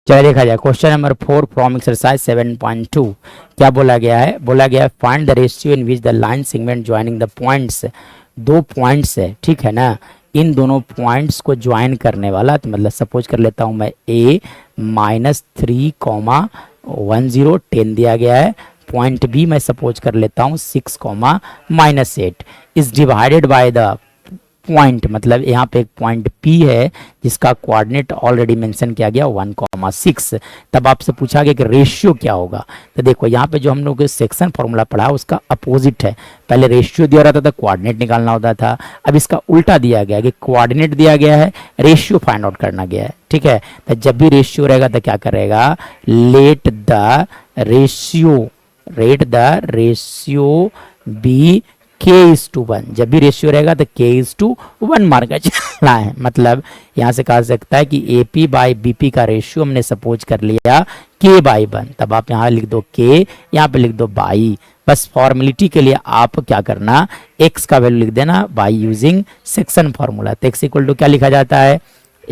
चलिए देखा जाए क्वेश्चन नंबर 4 फ्रॉम एक्सरसाइज 7.2। क्या बोला गया है? बोला गया है find the ratio in which the line segment joining the points. दो पॉइंट्स है, ठीक है ना, इन दोनों पॉइंट्स को ज्वाइन करने वाला, तो मतलब सपोज कर लेता हूँ मैं a -3, 10 10 दिया गया है। पॉइंट बी मैं सपोज कर लेता हूँ 6, -8 is divided by the point, मतलब यहाँ पे एक पॉइंट P है जिसका कोऑर्डिनेट ऑलरेडी मेंशन किया गया 1,6। तब आपसे पूछा गया कि रेशियो क्या होगा। तो देखो यहाँ पे जो हम लोग सेक्शन फॉर्मूला पढ़ा उसका अपोजिट है। पहले रेशियो दिया रहता था, कोऑर्डिनेट निकालना होता था। अब इसका उल्टा दिया गया कि कोऑर्डिनेट दिया गया है, रेशियो फाइंड आउट करना गया है, ठीक है। तो जब भी रेशियो रहेगा तो क्या करेगा, let the ratio B k/1। जब भी रेशियो रहेगा तो k/1 मान कर चलना है। मतलब यहाँ से कहा सकता है कि AP बाई BP का रेशियो हमने सपोज कर लिया k/1। तब आप यहाँ लिख दो k, यहाँ पे लिख दो बाई। बस फॉर्मेलिटी के लिए आप क्या करना, x का वैल्यू लिख देना बाई यूजिंग सेक्शन फॉर्मूला। तो x इक्वल टू क्या लिखा जाता है,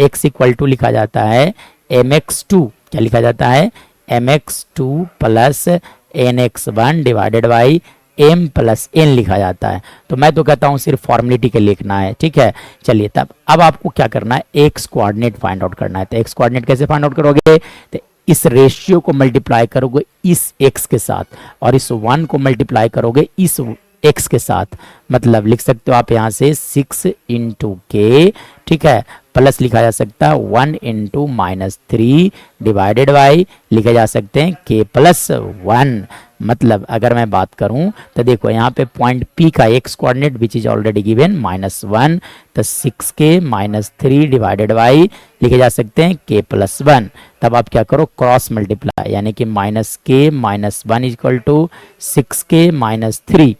x इक्वल टू लिखा जाता है mx2। क्या लिखा जाता है, mx2 plus nx1 divided by m plus n लिखा जाता है। तो मैं तो कहता हूँ सिर्फ फॉर्मेलिटी के लिखना है, ठीक है। चलिए तब अब आपको क्या करना है, x कोऑर्डिनेट फाइंड आउट करना है। तो x कोऑर्डिनेट कैसे फाइंड आउट करोगे, तो इस रेशियो को मल्टीप्लाई करोगे इस x के साथ और इस 1 को मल्टीप्लाई करोगे इस x के साथ। मतलब लिख सकते हो आप यहाँ से 6 इंटू k, ठीक है, प्लस लिखा जा सकता है 1 इंटू -3 डिवाइडेड बाई लिखे जा सकते हैं k प्लस 1। मतलब अगर मैं बात करूं तो देखो यहाँ पे पॉइंट P का x coordinate which is already given -1, तो 6k -3 डिवाइडेड बाई लिखे जा सकते हैं k प्लस 1। तब आप क्या करो, क्रॉस मल्टीप्लाई, यानी कि -k -1 इक्वल टू 6k -3।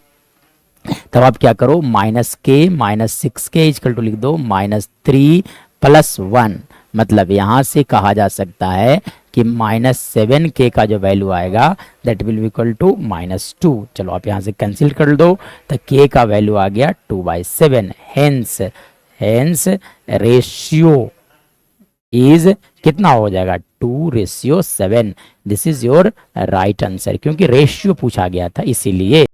तब आप क्या करो, -k -6k इक्वल टू लिख दो -3 प्लस 1। मतलब यहाँ से कहा जा सकता है कि -7k का जो वैल्यू आएगा that will be equal to -2। चलो आप यहाँ से कैंसिल कर दो, तो k का वैल्यू आ गया 2/7। हेंस रेशियो इज कितना हो जाएगा, 2:7। This is your right answer, क्योंकि रेशियो पूछा गया था इसीलिए।